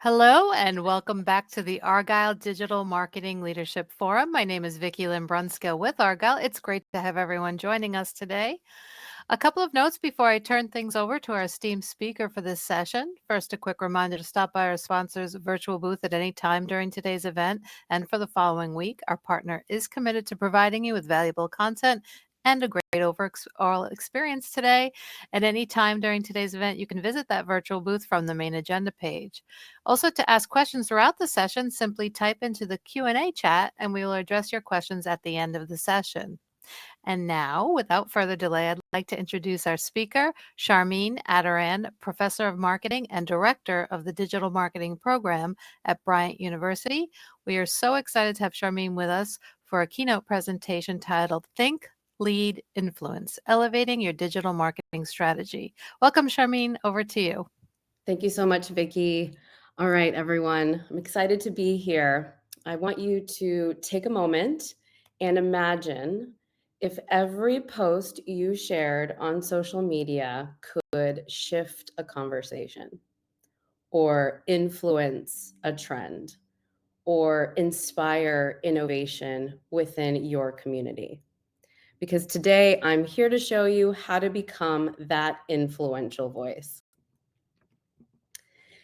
Hello and welcome back to the Argyle Digital Marketing Leadership Forum. My name is Vicki Lynn Brunskill with Argyle. It's great to have everyone joining us today. A couple of notes before I turn things over to our esteemed speaker for this session. First, a quick reminder to stop by our sponsor's virtual booth at any time during today's event and for the following week. Our partner is committed to providing you with valuable content and a great overall experience today. At any time during today's event, you can visit that virtual booth from the main agenda page. Also, to ask questions throughout the session, simply type into the Q&A chat and we will address your questions at the end of the session. And now, without further delay, I'd like to introduce our speaker, Charmaine Adoran, Professor of Marketing and Director of the Digital Marketing Program at Bryant University. We are so excited to have Charmaine with us for a keynote presentation titled Think, Lead, Influence, Elevating Your Digital Marketing Strategy. Welcome, Charmaine. Over to you. Thank you so much, Vicki. All right, everyone. I'm excited to be here. I want you to take a moment and imagine if every post you shared on social media could shift a conversation or influence a trend or inspire innovation within your community. Because today I'm here to show you how to become that influential voice.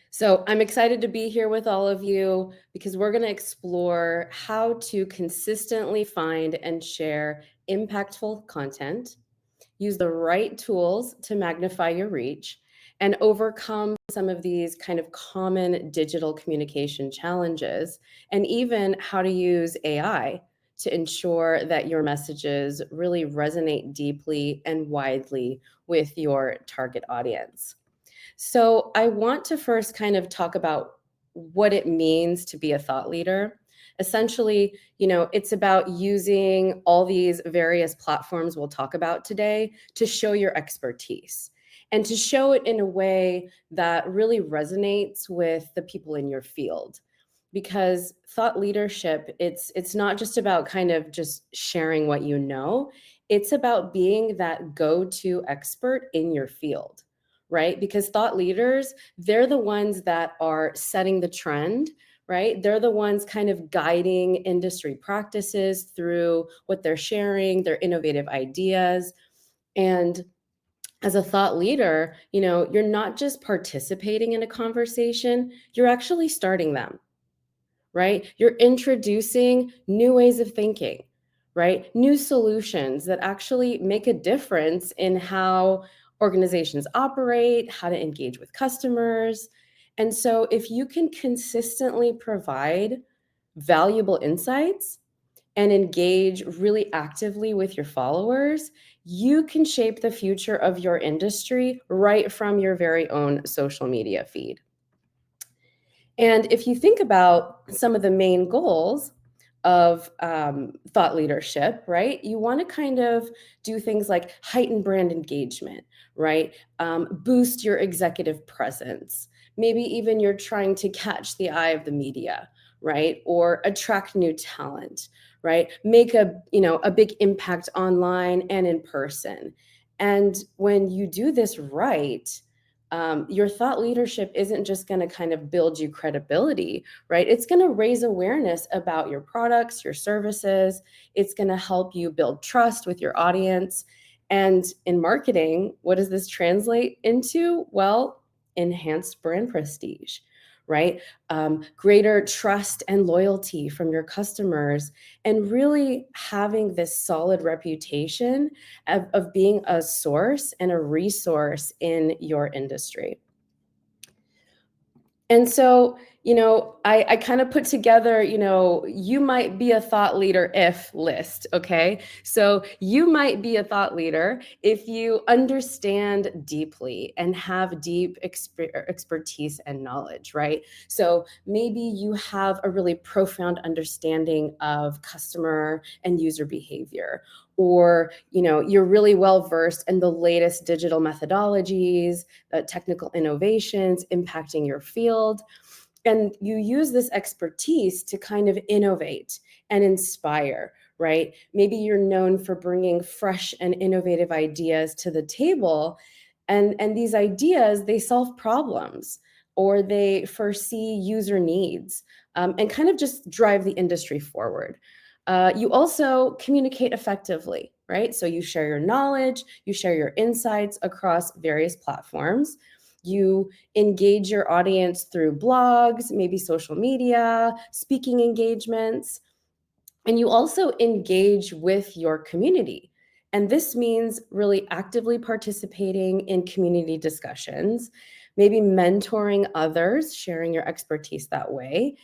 So I'm excited to be here with all of you because we're going to explore how to consistently find and share impactful content, use the right tools to magnify your reach, and overcome some of these kind of common digital communication challenges, and even how to use AI to ensure that your messages really resonate deeply and widely with your target audience. So I want to first kind of talk about what it means to be a thought leader. Essentially, it's about using all these various platforms we'll talk about today to show your expertise and to show it in a way that really resonates with the people in your field. Because thought leadership, it's not just about kind of just sharing what you know. It's about being that go-to expert in your field, right? Because thought leaders, they're the ones that are setting the trend, right? They're the ones kind of guiding industry practices through what they're sharing, their innovative ideas. And as a thought leader, you're not just participating in a conversation, you're actually starting them, right? You're introducing new ways of thinking, right? New solutions that actually make a difference in how organizations operate, how to engage with customers. And so if you can consistently provide valuable insights and engage really actively with your followers, you can shape the future of your industry right from your very own social media feed. And if you think about some of the main goals of thought leadership, right, you want to kind of do things like heighten brand engagement, right? Boost your executive presence. Maybe even you're trying to catch the eye of the media, right? Or attract new talent, right? Make a big impact online and in person. And when you do this right, your thought leadership isn't just going to kind of build you credibility, right? It's going to raise awareness about your products, your services. It's going to help you build trust with your audience. And in marketing, what does this translate into? Well, enhanced brand prestige, right? Greater trust and loyalty from your customers, and really having this solid reputation of being a source and a resource in your industry. And so, I kind of put together, you might be a thought leader if list, okay? So you might be a thought leader if you understand deeply and have deep expertise and knowledge, right? So maybe you have a really profound understanding of customer and user behavior, or you're really well versed in the latest digital methodologies, technical innovations impacting your field, and you use this expertise to kind of innovate and inspire, right? Maybe you're known for bringing fresh and innovative ideas to the table, and these ideas, they solve problems, or they foresee user needs, and kind of just drive the industry forward. You also communicate effectively, right? So you share your knowledge, you share your insights across various platforms. You engage your audience through blogs, maybe social media, speaking engagements, and you also engage with your community. And this means really actively participating in community discussions, maybe mentoring others, sharing your expertise that way,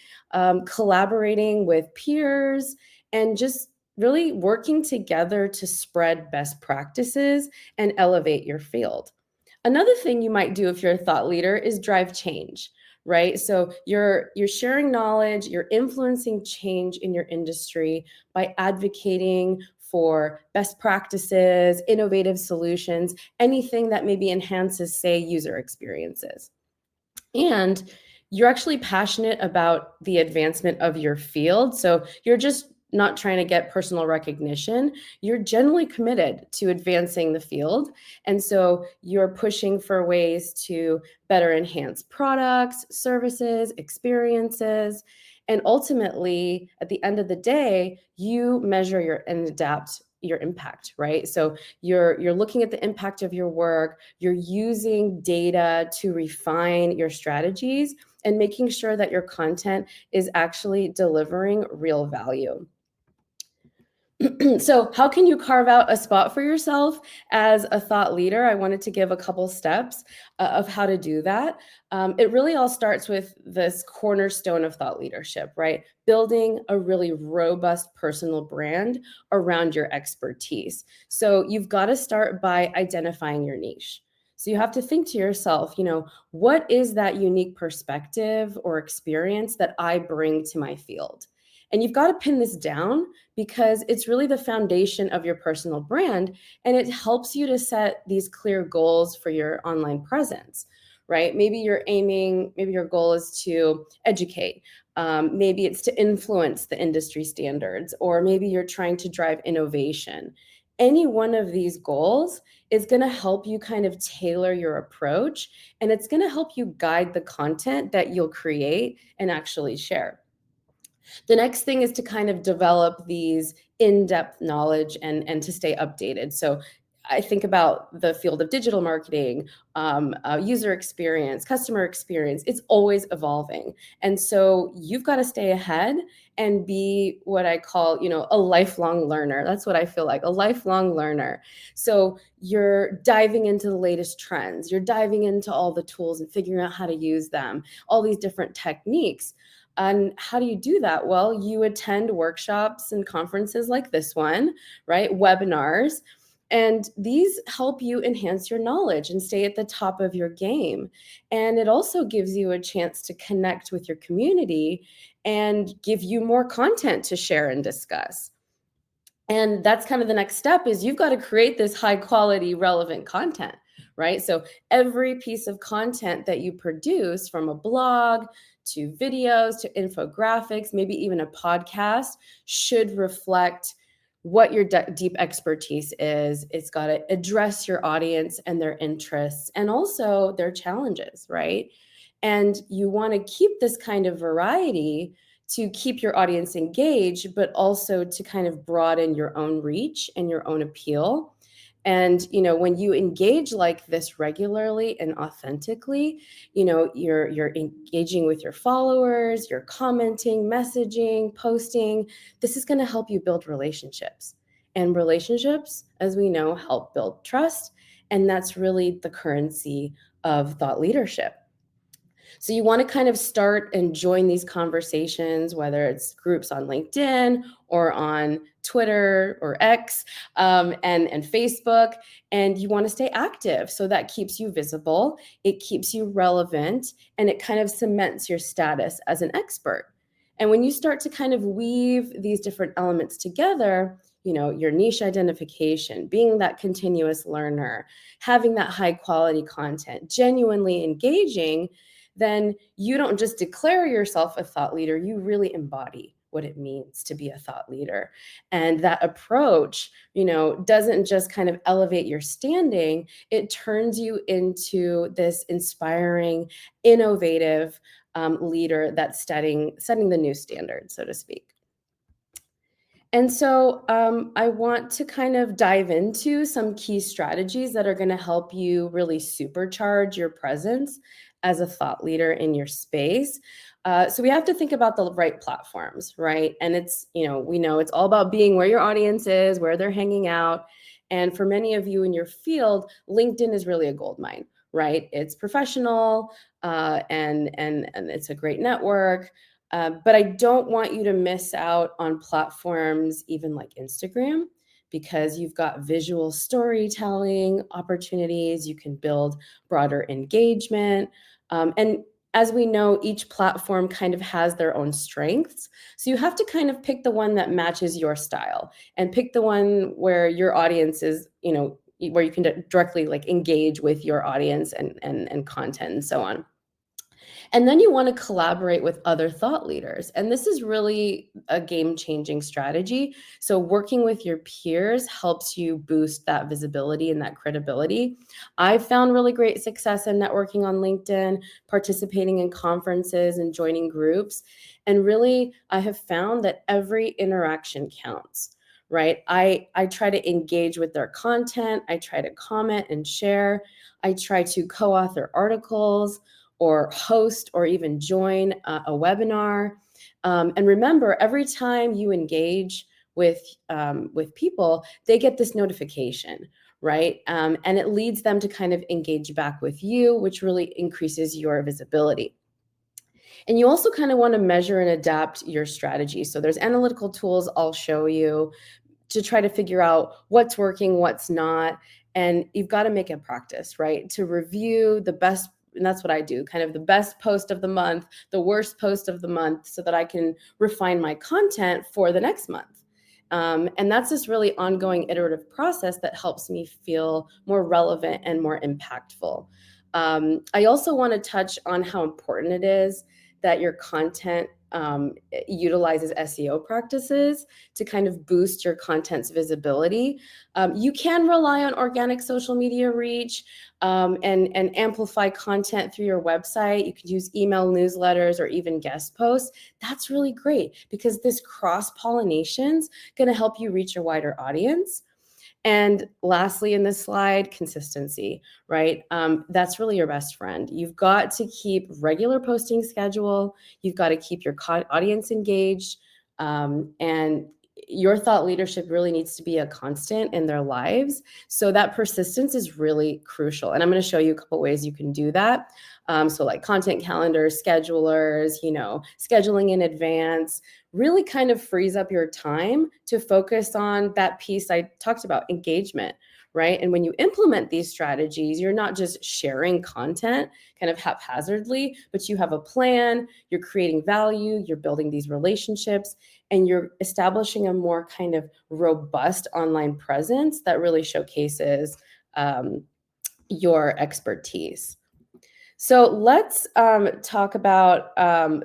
collaborating with peers, and just really working together to spread best practices and elevate your field. Another thing you might do if you're a thought leader is drive change, right? So you're sharing knowledge, you're influencing change in your industry by advocating for best practices, innovative solutions, anything that maybe enhances, say, user experiences. And you're actually passionate about the advancement of your field. So you're just not trying to get personal recognition. You're generally committed to advancing the field. And so you're pushing for ways to better enhance products, services, experiences. And ultimately, at the end of the day, you measure your and adapt your impact, right? So you're looking at the impact of your work, you're using data to refine your strategies and making sure that your content is actually delivering real value. So how can you carve out a spot for yourself as a thought leader? I wanted to give a couple steps of how to do that. It really all starts with this cornerstone of thought leadership, right? Building a really robust personal brand around your expertise. So you've got to start by identifying your niche. So you have to think to yourself, what is that unique perspective or experience that I bring to my field? And you've got to pin this down because it's really the foundation of your personal brand, and it helps you to set these clear goals for your online presence, right? Maybe your goal is to educate. Maybe it's to influence the industry standards, or maybe you're trying to drive innovation. Any one of these goals is going to help you kind of tailor your approach, and it's going to help you guide the content that you'll create and actually share. The next thing is to kind of develop these in-depth knowledge and to stay updated. So I think about the field of digital marketing, user experience, customer experience. It's always evolving. And so you've got to stay ahead and be what I call, a lifelong learner. That's what I feel like, a lifelong learner. So you're diving into the latest trends. You're diving into all the tools and figuring out how to use them, all these different techniques. And how do you do that? Well, you attend workshops and conferences like this one, right? Webinars. And these help you enhance your knowledge and stay at the top of your game. And it also gives you a chance to connect with your community and give you more content to share and discuss. And that's kind of the next step is you've got to create this high quality, relevant content, right? So every piece of content that you produce, from a blog to videos to infographics, maybe even a podcast, should reflect what your deep expertise is. It's got to address your audience and their interests and also their challenges, right? And you want to keep this kind of variety to keep your audience engaged, but also to kind of broaden your own reach and your own appeal. And, when you engage like this regularly and authentically, you're engaging with your followers, you're commenting, messaging, posting. This is going to help you build relationships. And relationships, as we know, help build trust. And that's really the currency of thought leadership. So you want to kind of start and join these conversations, whether it's groups on LinkedIn or on Twitter or X, and Facebook. And you want to stay active. So that keeps you visible, it keeps you relevant, and it kind of cements your status as an expert. And when you start to kind of weave these different elements together, your niche identification, being that continuous learner, having that high quality content, genuinely engaging, then you don't just declare yourself a thought leader, you really embody what it means to be a thought leader. And that approach, doesn't just kind of elevate your standing, it turns you into this inspiring, innovative leader that's setting the new standard, so to speak. And so I want to kind of dive into some key strategies that are going to help you really supercharge your presence as a thought leader in your space. So we have to think about the right platforms, right? And we know it's all about being where your audience is, where they're hanging out. And for many of you in your field, LinkedIn is really a gold mine, right? It's professional, and it's a great network. But I don't want you to miss out on platforms even like Instagram, because you've got visual storytelling opportunities. You can build broader engagement. And as we know, each platform kind of has their own strengths. So you have to kind of pick the one that matches your style, and pick the one where your audience is, where you can directly like engage with your audience and content and so on. And then you want to collaborate with other thought leaders. And this is really a game-changing strategy. So working with your peers helps you boost that visibility and that credibility. I've found really great success in networking on LinkedIn, participating in conferences and joining groups. And really, I have found that every interaction counts, right? I try to engage with their content. I try to comment and share. I try to co-author articles or host or even join a webinar. And remember, every time you engage with people, they get this notification, right? And it leads them to kind of engage back with you, which really increases your visibility. And you also kind of want to measure and adapt your strategy. So there's analytical tools I'll show you to try to figure out what's working, what's not. And you've got to make it practice, right? To review the best, and that's what I do, kind of the best post of the month, the worst post of the month, so that I can refine my content for the next month. And that's this really ongoing iterative process that helps me feel more relevant and more impactful. I also want to touch on how important it is that your content utilizes SEO practices to kind of boost your content's visibility. You can rely on organic social media reach and amplify content through your website. You could use email newsletters or even guest posts. That's really great, because this cross-pollination is going to help you reach a wider audience. And lastly, in this slide, consistency, right? That's really your best friend. You've got to keep regular posting schedule. You've got to keep your audience engaged. And your thought leadership really needs to be a constant in their lives. So that persistence is really crucial. And I'm going to show you a couple ways you can do that. So like content calendars, schedulers, scheduling in advance, really kind of frees up your time to focus on that piece I talked about, engagement, right? And when you implement these strategies, you're not just sharing content kind of haphazardly, but you have a plan, you're creating value, you're building these relationships, and you're establishing a more kind of robust online presence that really showcases your expertise. So let's talk about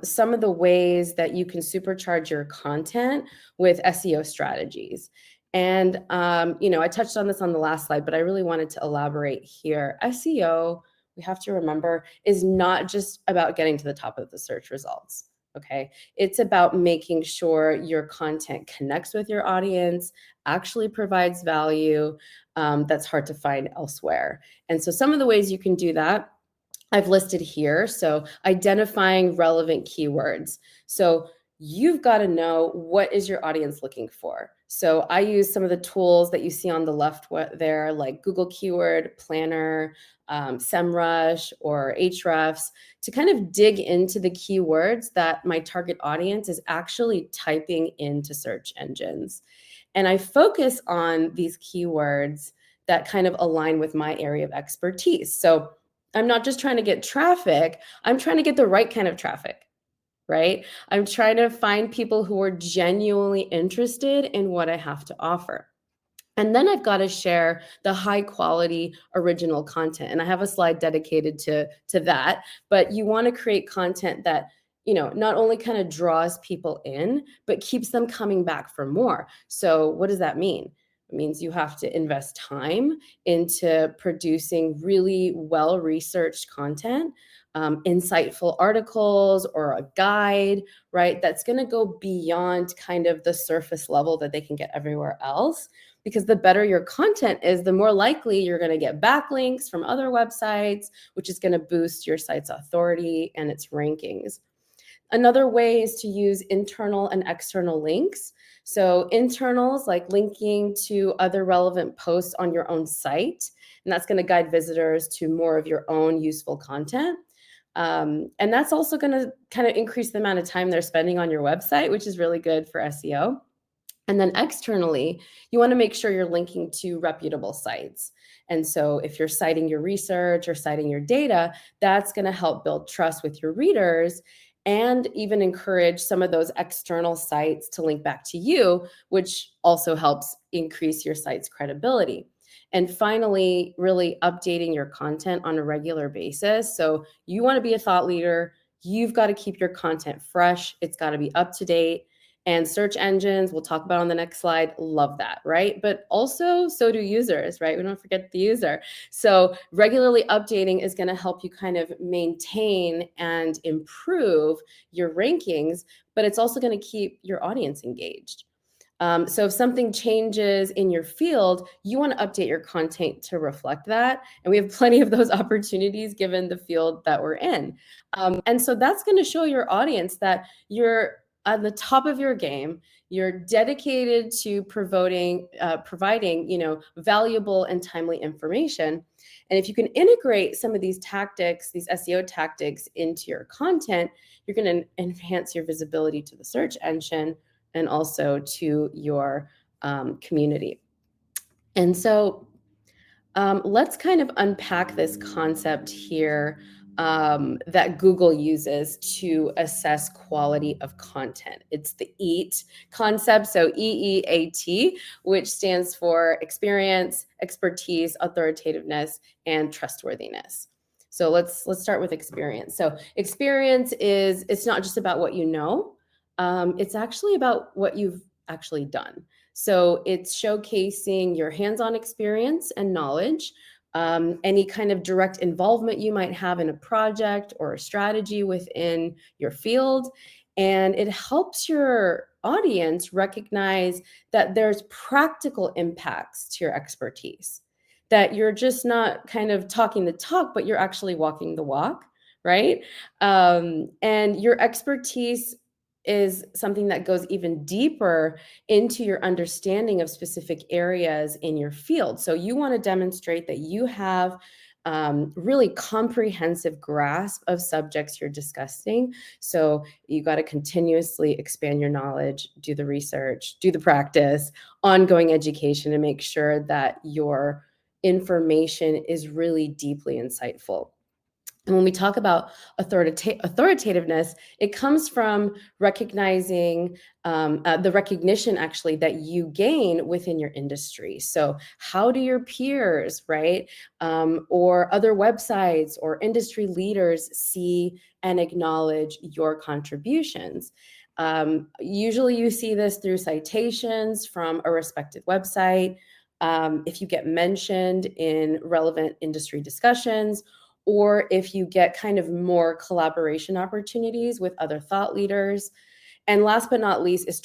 some of the ways that you can supercharge your content with SEO strategies. And, I touched on this on the last slide, but I really wanted to elaborate here. SEO, we have to remember, is not just about getting to the top of the search results. Okay. It's about making sure your content connects with your audience, actually provides value that's hard to find elsewhere. And so some of the ways you can do that I've listed here. So identifying relevant keywords. So you've got to know, what is your audience looking for? So I use some of the tools that you see on the left there, like Google Keyword Planner, SEMrush, or Ahrefs, to kind of dig into the keywords that my target audience is actually typing into search engines. And I focus on these keywords that kind of align with my area of expertise. So I'm not just trying to get traffic, I'm trying to get the right kind of traffic, right? I'm trying to find people who are genuinely interested in what I have to offer. And then I've got to share the high quality original content. And I have a slide dedicated to that. But you want to create content that not only kind of draws people in, but keeps them coming back for more. So, what does that mean? It means you have to invest time into producing really well researched content, insightful articles or a guide, right? That's going to go beyond kind of the surface level that they can get everywhere else. Because the better your content is, the more likely you're going to get backlinks from other websites, which is going to boost your site's authority and its rankings. Another way is to use internal and external links. So internals, like linking to other relevant posts on your own site, and that's going to guide visitors to more of your own useful content. And that's also going to kind of increase the amount of time they're spending on your website, which is really good for SEO. And then externally, you want to make sure you're linking to reputable sites. And so if you're citing your research or citing your data, that's going to help build trust with your readers and even encourage some of those external sites to link back to you, which also helps increase your site's credibility. And finally, really updating your content on a regular basis. So you want to be a thought leader. You've got to keep your content fresh. It's got to be up to date. And search engines, we'll talk about on the next slide, love that, right? But also, so do users, right? We don't forget the user. So regularly updating is going to help you kind of maintain and improve your rankings, but it's also going to keep your audience engaged. So if something changes in your field, you want to update your content to reflect that. And we have plenty of those opportunities given the field that we're in. And so that's going to show your audience that you're at the top of your game. You're dedicated to providing, valuable and timely information. And if you can integrate some of these tactics, these SEO tactics into your content, you're going to enhance your visibility to the search engine and also to your community. And so let's kind of unpack this concept here that Google uses to assess quality of content. It's the EAT concept, so EEAT, which stands for experience, expertise, authoritativeness, and trustworthiness. So let's start with experience. So experience is, it's not just about what you know, it's actually about what you've actually done. So it's showcasing your hands-on experience and knowledge, any kind of direct involvement you might have in a project or a strategy within your field. And it helps your audience recognize that there's practical impacts to your expertise, that you're just not kind of talking the talk, but you're actually walking the walk, right? And your expertise is something that goes even deeper into your understanding of specific areas in your field. So you want to demonstrate that you have really comprehensive grasp of subjects you're discussing. So you got to continuously expand your knowledge, do the research, do the practice, ongoing education, and make sure that your information is really deeply insightful. And when we talk about authoritativeness, it comes from recognizing the recognition actually that you gain within your industry. So how do your peers, right, or other websites or industry leaders see and acknowledge your contributions? Usually you see this through citations from a respected website, if you get mentioned in relevant industry discussions, or if you get kind of more collaboration opportunities with other thought leaders. And last but not least is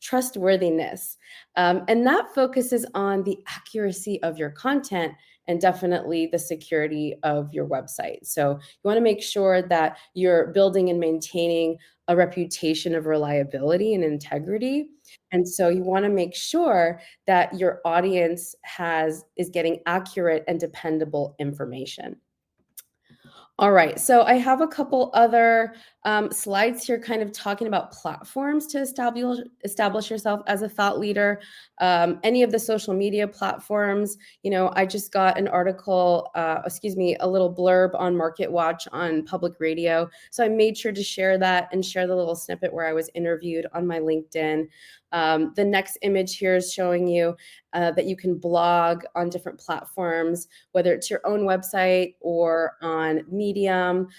trustworthiness. And that focuses on the accuracy of your content and definitely the security of your website. So you want to make sure that you're building and maintaining a reputation of reliability and integrity. And so you want to make sure that your audience is getting accurate and dependable information. All right, so I have a couple other slides here kind of talking about platforms to establish yourself as a thought leader. Any of the social media platforms, I just got an article, a little blurb on Market Watch on public radio. So I made sure to share that and share the little snippet where I was interviewed on my LinkedIn. The next image here is showing you that you can blog on different platforms, whether it's your own website or on Medium.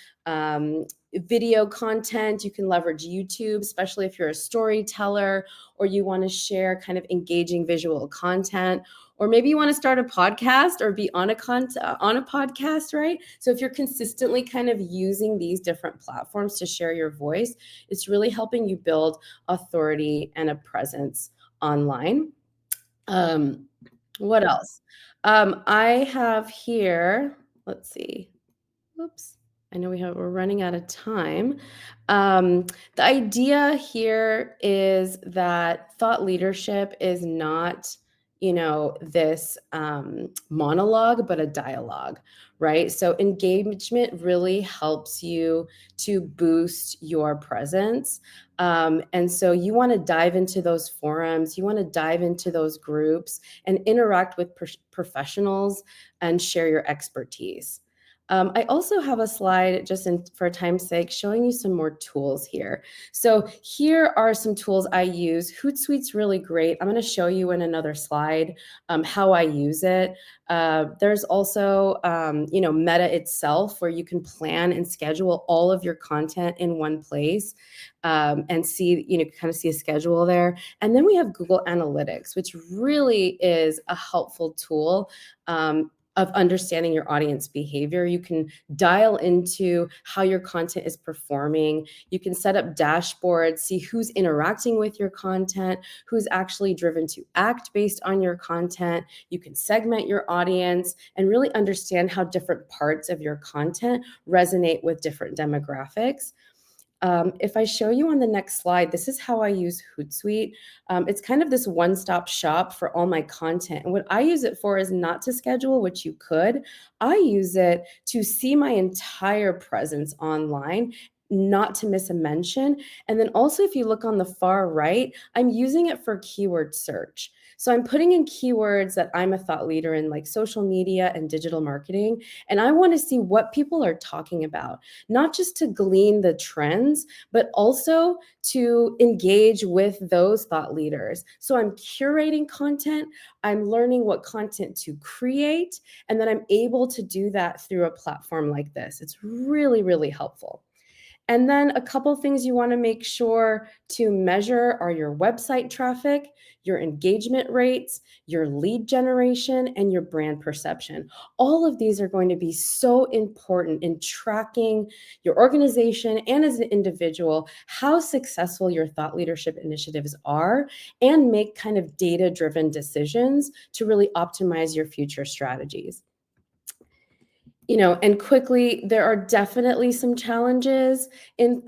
video content. You can leverage YouTube, especially if you're a storyteller or you want to share kind of engaging visual content. Or maybe you want to start a podcast or be on a podcast, right? So if you're consistently kind of using these different platforms to share your voice, it's really helping you build authority and a presence online. Um, what else? I have here, let's see. Whoops. I know we're running out of time. The idea here is that thought leadership is not, this monologue, but a dialogue, right? So engagement really helps you to boost your presence. And so you want to dive into those forums, you want to dive into those groups and interact with professionals and share your expertise. I also have a slide just for time's sake showing you some more tools here. So here are some tools I use. Hootsuite's really great. I'm going to show you in another slide how I use it. There's also, Meta itself, where you can plan and schedule all of your content in one place and see, kind of see a schedule there. And then we have Google Analytics, which really is a helpful tool. Of understanding your audience behavior. You can dial into how your content is performing. You can set up dashboards, see who's interacting with your content, who's actually driven to act based on your content. You can segment your audience and really understand how different parts of your content resonate with different demographics. If I show you on the next slide, this is how I use Hootsuite. It's kind of this one-stop shop for all my content. And what I use it for is not to schedule, which you could. I use it to see my entire presence online, not to miss a mention. And then also, if you look on the far right, I'm using it for keyword search. So I'm putting in keywords that I'm a thought leader in, like social media and digital marketing. And I want to see what people are talking about, not just to glean the trends, but also to engage with those thought leaders. So I'm curating content, I'm learning what content to create, and then I'm able to do that through a platform like this. It's really, really helpful. And then a couple things you want to make sure to measure are your website traffic, your engagement rates, your lead generation, and your brand perception. All of these are going to be so important in tracking your organization and as an individual, how successful your thought leadership initiatives are, and make kind of data-driven decisions to really optimize your future strategies. And quickly, there are definitely some challenges in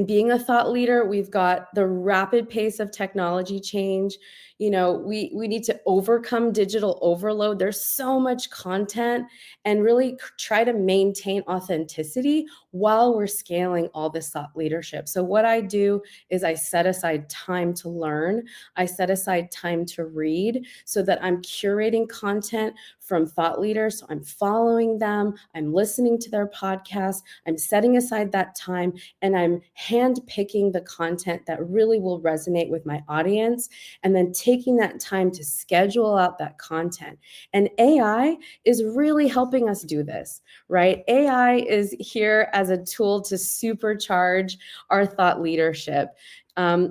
being a thought leader. We've got the rapid pace of technology change. We need to overcome digital overload. There's so much content, and really try to maintain authenticity while we're scaling all this thought leadership. So what I do is I set aside time to learn. I set aside time to read so that I'm curating content from thought leaders. So I'm following them, I'm listening to their podcasts, I'm setting aside that time, and I'm handpicking the content that really will resonate with my audience, and then taking that time to schedule out that content. And AI is really helping us do this, right? AI is here as a tool to supercharge our thought leadership.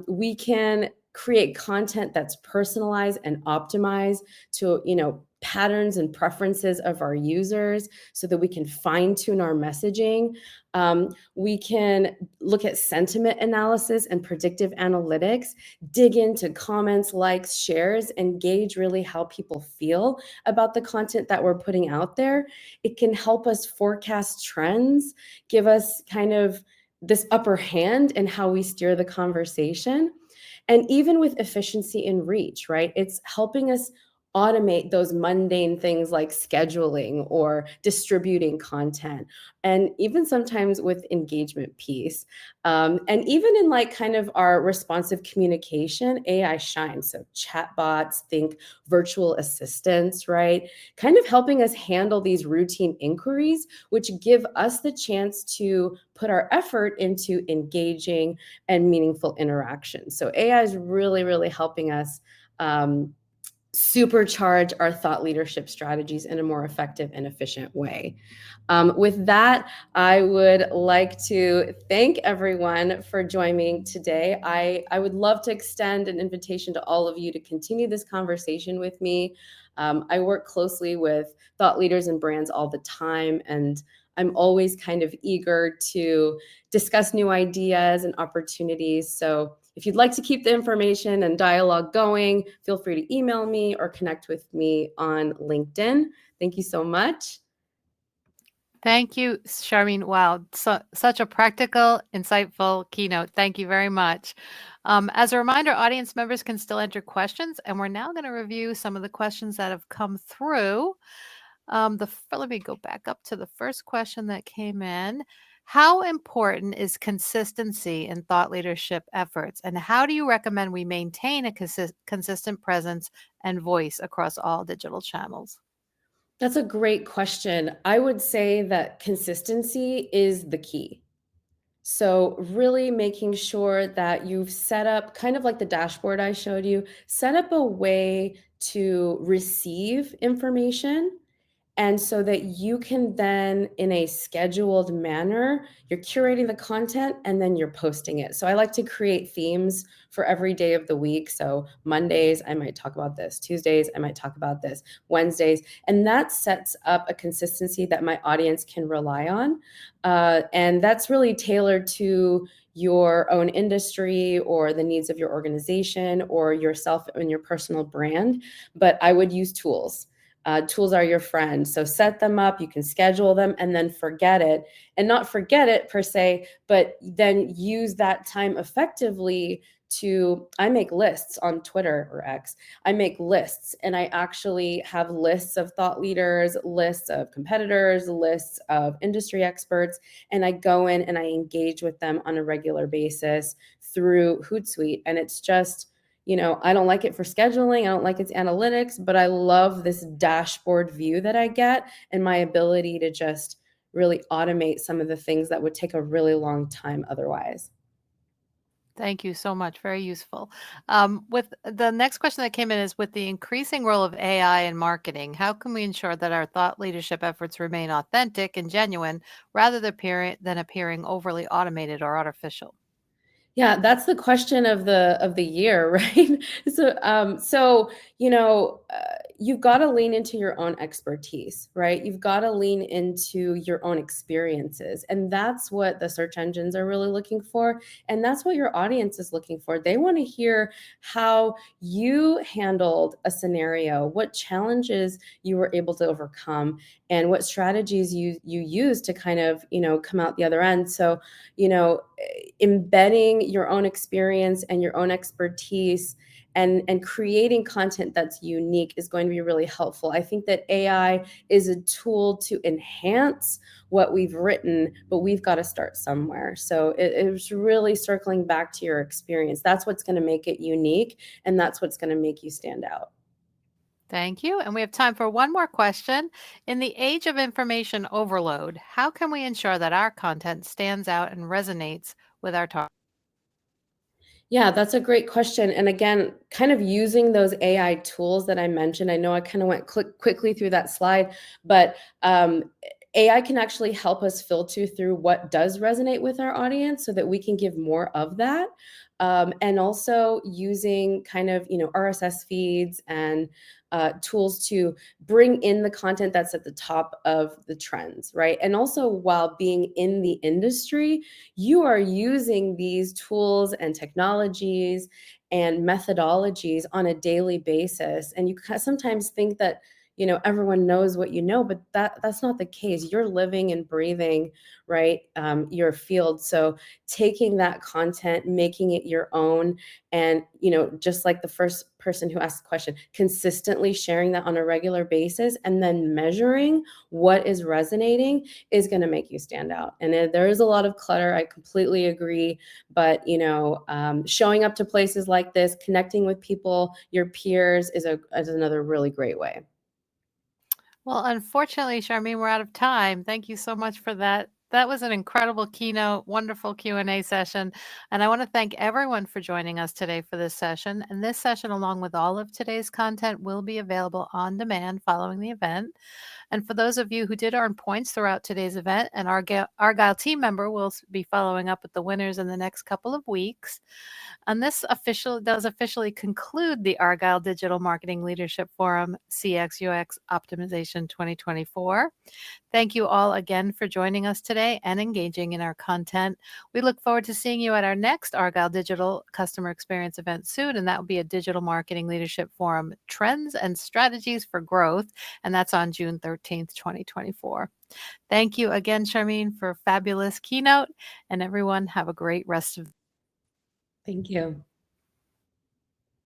We can create content that's personalized and optimized to, patterns and preferences of our users so that we can fine tune our messaging. We can look at sentiment analysis and predictive analytics, dig into comments, likes, shares, and gauge really how people feel about the content that we're putting out there. It can help us forecast trends, give us kind of this upper hand in how we steer the conversation. And even with efficiency and reach, right? It's helping us automate those mundane things like scheduling or distributing content, and even sometimes with engagement piece. And even in like kind of our responsive communication, AI shines. So chatbots, think virtual assistants, right? Kind of helping us handle these routine inquiries, which give us the chance to put our effort into engaging and meaningful interaction. So AI is really, really helping us supercharge our thought leadership strategies in a more effective and efficient way. With that, I would like to thank everyone for joining today. I would love to extend an invitation to all of you to continue this conversation with me. I work closely with thought leaders and brands all the time, and I'm always kind of eager to discuss new ideas and opportunities. So if you'd like to keep the information and dialogue going, feel free to email me or connect with me on LinkedIn. Thank you so much. Thank you, Charmine. Wow, such a practical, insightful keynote. Thank you very much. As a reminder, audience members can still enter questions, and we're now going to review some of the questions that have come through. Let me go back up to the first question that came in. How important is consistency in thought leadership efforts, and how do you recommend we maintain a consistent presence and voice across all digital channels? That's a great question. I would say that consistency is the key. So, really making sure that you've set up kind of like the dashboard I showed you, set up a way to receive information. And so that you can then, in a scheduled manner, you're curating the content and then you're posting it. So I like to create themes for every day of the week. So Mondays, I might talk about this. Tuesdays, I might talk about this. Wednesdays. And that sets up a consistency that my audience can rely on. And that's really tailored to your own industry or the needs of your organization or yourself and your personal brand. But I would use tools. Tools are your friend. So set them up, you can schedule them and then forget it. And not forget it per se, but then use that time effectively to, I make lists on Twitter or X. I make lists and I actually have lists of thought leaders, lists of competitors, lists of industry experts, and I go in and I engage with them on a regular basis through Hootsuite. And it's just, I don't like it for scheduling. I don't like its analytics, but I love this dashboard view that I get and my ability to just really automate some of the things that would take a really long time otherwise. Thank you so much. Very useful. With the next question that came in is with the increasing role of AI in marketing, how can we ensure that our thought leadership efforts remain authentic and genuine rather than appearing overly automated or artificial? Yeah, that's the question of the year, right? So you've got to lean into your own expertise, right? You've got to lean into your own experiences, and that's what the search engines are really looking for, and that's what your audience is looking for. They want to hear how you handled a scenario, what challenges you were able to overcome, and what strategies you use to kind of come out the other end. So embedding your own experience and your own expertise and creating content that's unique is going to be really helpful. I think that AI is a tool to enhance what we've written, but we've got to start somewhere. So it's really circling back to your experience. That's what's going to make it unique, and that's what's going to make you stand out. Thank you. And we have time for one more question. In the age of information overload, how can we ensure that our content stands out and resonates with our target? Yeah, that's a great question. And again, kind of using those AI tools that I mentioned. I know I kind of went quickly through that slide, but AI can actually help us filter through what does resonate with our audience so that we can give more of that. And also using kind of, RSS feeds and tools to bring in the content that's at the top of the trends, right? And also while being in the industry, you are using these tools and technologies and methodologies on a daily basis. And you sometimes think that everyone knows what you know, but that's not the case. You're living and breathing, right, your field. So taking that content, making it your own, and just like the first person who asked the question, consistently sharing that on a regular basis and then measuring what is resonating is going to make you stand out. And there is a lot of clutter, I completely agree, but showing up to places like this, connecting with people, your peers, is another really great way. Well, unfortunately, Charmaine, we're out of time. Thank you so much for that That was an incredible keynote, wonderful Q&A session, and I want to thank everyone for joining us today for this session. And this session, along with all of today's content, will be available on demand following the event. And for those of you who did earn points throughout today's event, an Argyle team member will be following up with the winners in the next couple of weeks. And this officially conclude the Argyle Digital Marketing Leadership Forum CX UX Optimization 2024. Thank you all again for joining us today and engaging in our content. We look forward to seeing you at our next Argyle Digital Customer Experience event soon, and that will be a Digital Marketing Leadership Forum Trends and Strategies for Growth, and that's on June 13th, 2024. Thank you again, Charmaine, for a fabulous keynote, and everyone have a great rest of Thank you.